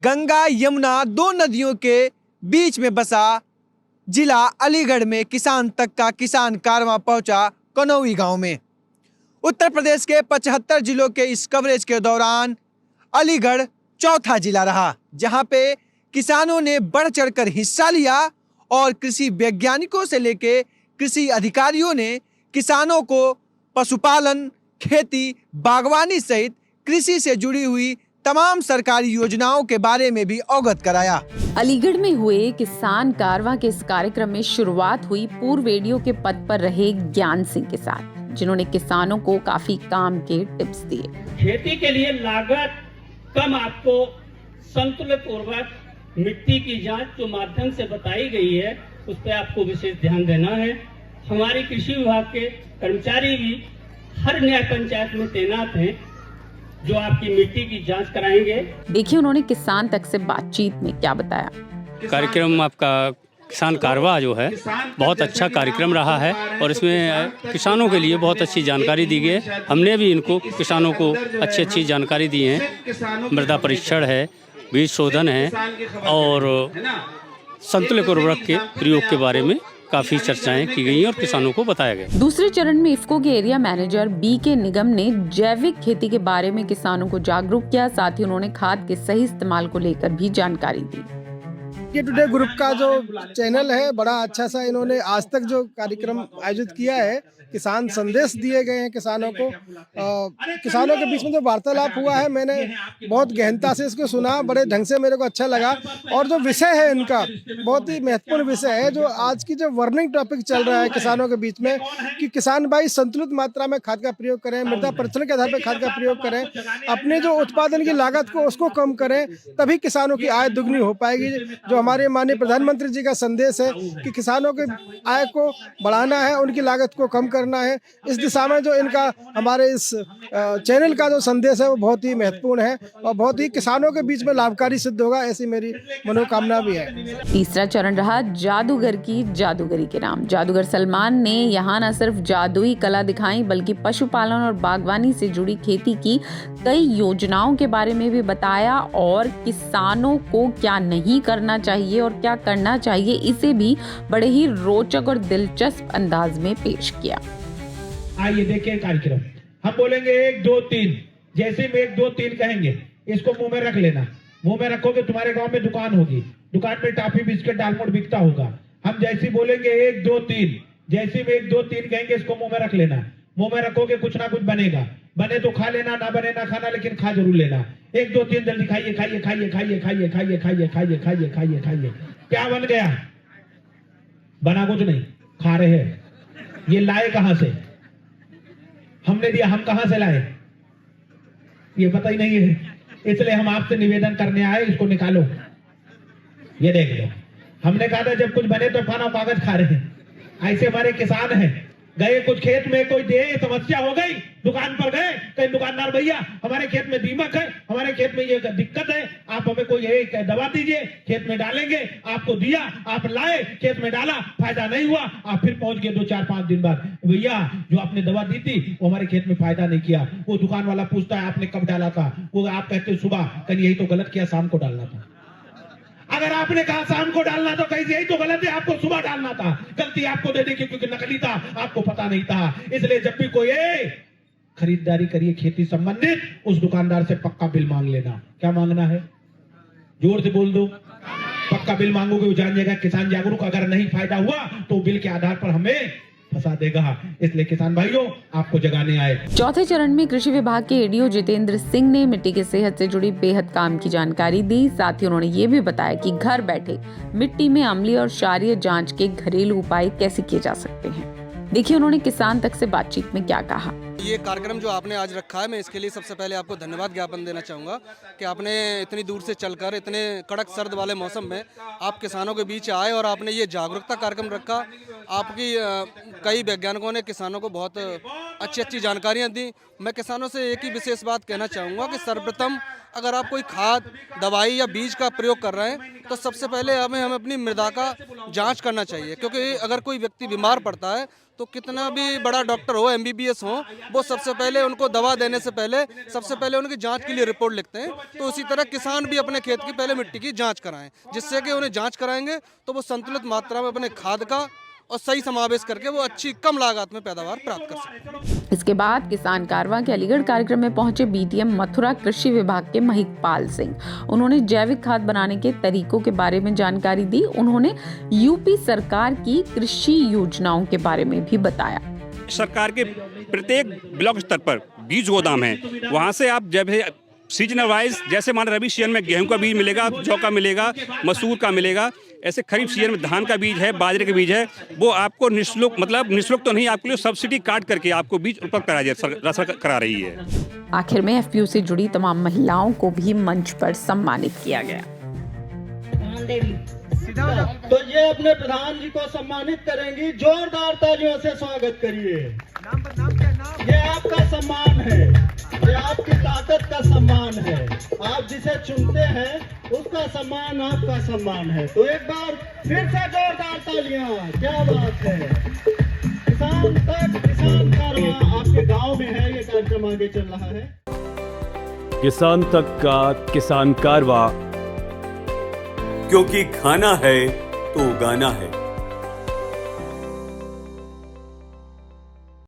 गंगा यमुना दो नदियों के बीच में बसा जिला अलीगढ़ में किसान तक का किसान कारवां पहुंचा कनौई गांव में। उत्तर प्रदेश के 75 जिलों के इस कवरेज के दौरान अलीगढ़ चौथा जिला रहा, जहां पे किसानों ने बढ़ चढ़कर हिस्सा लिया और कृषि वैज्ञानिकों से लेकर कृषि अधिकारियों ने किसानों को पशुपालन, खेती, बागवानी सहित कृषि से जुड़ी हुई तमाम सरकारी योजनाओं के बारे में भी अवगत कराया। अलीगढ़ में हुए किसान कारवां के इस कार्यक्रम में शुरुआत हुई पूर्व एडीओ के पद पर रहे ज्ञान सिंह के साथ, जिन्होंने किसानों को काफी काम के टिप्स दिए। खेती के लिए लागत कम, आपको संतुलित उर्वरक, मिट्टी की जांच जो माध्यम से बताई गई है उस पर आपको विशेष ध्यान देना है। हमारे कृषि विभाग के कर्मचारी भी हर न्याय पंचायत में तैनात हैं जो आपकी मिट्टी की जांच कराएंगे। देखिए उन्होंने किसान तक से बातचीत में क्या बताया। कार्यक्रम आपका किसान कारवां जो है बहुत अच्छा कार्यक्रम रहा है और इसमें किसानों के लिए बहुत अच्छी जानकारी दी गई है। हमने भी इनको किसानों को अच्छी जानकारी दी है। मृदा परीक्षण है, बीज शोधन है और संतुलित उर्वरक के प्रयोग के बारे में काफी चर्चाएं की गई और किसानों को बताया गया। दूसरे चरण में इफ्को के एरिया मैनेजर BK निगम ने जैविक खेती के बारे में किसानों को जागरूक किया। साथ ही उन्होंने खाद के सही इस्तेमाल को लेकर भी जानकारी दी। ये टुडे ग्रुप का जो चैनल है, बड़ा अच्छा सा इन्होंने आज तक जो कार्यक्रम आयोजित किया है, किसान संदेश दिए गए हैं किसानों को। किसानों के बीच में जो वार्तालाप हुआ है, मैंने बहुत गहनता से इसको सुना, बड़े ढंग से मेरे को अच्छा लगा। और जो विषय है इनका बहुत ही महत्वपूर्ण विषय है, जो आज की जो वर्निंग टॉपिक चल रहा है किसानों के बीच में, कि किसान भाई संतुलित मात्रा में खाद का प्रयोग करें, मृदा परीक्षण के आधार पर खाद का प्रयोग करें, अपने जो उत्पादन की लागत को उसको कम करें, तभी किसानों की आय दुगनी हो पाएगी। जो हमारे माननीय प्रधानमंत्री जी का संदेश है कि किसानों की आय को बढ़ाना है, उनकी लागत को कम करना है, इस दिशा में जो इनका हमारे इस चैनल का जो संदेश है वो बहुत ही महत्वपूर्ण है और बहुत ही किसानों के बीच में लाभकारी सिद्ध होगा, ऐसी मेरी मनोकामना भी है। तीसरा चरण रहा जादूगर की जादूगरी के नाम। जादूगर सलमान ने यहाँ न सिर्फ जादुई कला दिखाई बल्कि पशुपालन और बागवानी से जुड़ी खेती की कई योजनाओं के बारे में भी बताया और किसानों को क्या नहीं करना चाहिए और क्या करना चाहिए, इसे भी बड़े ही रोचक और दिलचस्प अंदाज में पेश किया। आइए देखिए कार्यक्रम। हम बोलेंगे 1 2 3, जैसे में 1 2 3 कहेंगे इसको मुंह में रख लेना। मुंह में रखोगे तुम्हारे गांव में दुकान होगी, दुकान में टॉफी बिस्किट डालमोट बिकता होगा। हम जैसे बोलेंगे 1 2 3, जैसे में 1 2 3 कहेंगे इसको मुंह में रख लेना। मुंह में रखोगे कुछ ना कुछ बनेगा, बने तो खा लेना, ना बने ना खाना, लेकिन खा जरूर लेना। 1 2 3 जल्दी खाइए खाइए खाइए खाइए खाइए खाइए खाइए खाइए खाइए खाइए खाइए। क्या बन गया? बना कुछ नहीं, खा रहे हैं। ये लाए कहां से? हमने दिया, हम कहां से लाए ये पता ही नहीं है, इसलिए हम आपसे निवेदन करने आए, इसको निकालो। ये देख लो, हमने कहा था जब कुछ बने तो खाना कागज खा रहे हैं। ऐसे हमारे किसान हैं, गए कुछ खेत में, कोई दे समस्या हो गई, दुकान पर गए, कहीं दुकानदार भैया हमारे खेत में दीमक है, हमारे खेत में ये दिक्कत है, आप हमें कोई एक दवा दीजिए, खेत में डालेंगे। आपको दिया, आप लाए, खेत में डाला, फायदा नहीं हुआ, आप फिर पहुंच गए 2 4 5 दिन बाद, भैया जो आपने दवा दी थी वो हमारे खेत में फायदा नहीं किया। वो दुकान वाला पूछता है आपने कब डाला था, वो आप कहते सुबह, कहीं यही तो गलत किया, शाम को डालना था। अगर आपने कहा शाम को डालना तो कहीं यही तो गलत है, आपको सुबह डालना था। गलती आपको दे दी क्योंकि नकली था, आपको पता नहीं था। इसलिए जब भी कोई खरीदारी करिए खेती संबंधित, उस दुकानदार से पक्का बिल मांग लेना। क्या मांगना है? जोर से बोल दो। पक्का बिल मांगोगे, वो जान जाएगा किसान जागरूक। अगर नहीं फायदा हुआ तो बिल के आधार पर हमें फंसा देगा। इसलिए किसान भाइयों आपको जगाने आए। चौथे चरण में कृषि विभाग के एडीओ जितेंद्र सिंह ने मिट्टी की सेहत से जुड़ी बेहद काम की जानकारी दी। साथ ही उन्होंने ये भी बताया कि घर बैठे मिट्टी में अम्लीय और क्षारीय जांच के घरेलू उपाय कैसे किए जा सकते हैं। देखिए उन्होंने किसान तक से बातचीत में क्या कहा। ये कार्यक्रम जो आपने आज रखा है, मैं इसके लिए सबसे पहले आपको धन्यवाद ज्ञापन देना चाहूँगा कि आपने इतनी दूर से चलकर इतने कड़क सर्द वाले मौसम में आप किसानों के बीच आए और आपने ये जागरूकता कार्यक्रम रखा। आपकी कई वैज्ञानिकों ने किसानों को बहुत अच्छी जानकारियाँ दी। मैं किसानों से एक ही विशेष बात कहना चाहूँगा कि सर्वप्रथम अगर आप कोई खाद, दवाई या बीज का प्रयोग कर रहे हैं तो सबसे पहले हमें अपनी मृदा का जांच करना चाहिए, क्योंकि अगर कोई व्यक्ति बीमार पड़ता है तो कितना भी बड़ा डॉक्टर हो, MBBS हो, वो सबसे पहले उनको दवा देने से पहले सबसे पहले उनकी जांच के लिए रिपोर्ट लिखते हैं। तो उसी तरह किसान भी अपने खेत की पहले मिट्टी की जांच कराएं, जिससे कि उन्हें जांच कराएंगे तो वो संतुलित मात्रा में अपने खाद का और सही समावेश करके वो अच्छी कम लागत में पैदावार प्राप्त कर सकते। इसके बाद किसान कारवां के अलीगढ़ कार्यक्रम में पहुंचे BDM मथुरा कृषि विभाग के महिकपाल सिंह। उन्होंने जैविक खाद बनाने के तरीकों के बारे में जानकारी दी। उन्होंने यूपी सरकार की कृषि योजनाओं के बारे में भी बताया। सरकार के प्रत्येक ब्लॉक स्तर पर बीज गोदाम है, वहाँ से आप जब है सीजन वाइज, जैसे मान रबी सीजन में गेहूं का बीज मिलेगा, जौ का मिलेगा, मसूर का मिलेगा, ऐसे खरीफ सीजन में धान का बीज है, बाजरे का बीज है, वो आपको निःशुल्क, मतलब निःशुल्क तो नहीं, आपके लिए सब्सिडी काट करके आपको बीज उपलब्ध करा रही है। आखिर में FPU से जुड़ी तमाम महिलाओं को भी मंच पर सम्मानित किया गया। तो ये अपने प्रधान जी को सम्मानित करेंगी, जोरदार तालियों से स्वागत करिए। ये आपका सम्मान है, ये आपकी ताकत का सम्मान है, आप जिसे चुनते हैं उसका सम्मान आपका सम्मान है। तो एक बार फिर से जोरदार तालियां, क्या बात है। किसान तक किसान कारवां आपके गांव में है, ये कार्यक्रम आगे चल रहा है। किसान तक का किसान कारवां, क्योंकि खाना है तो उगाना है।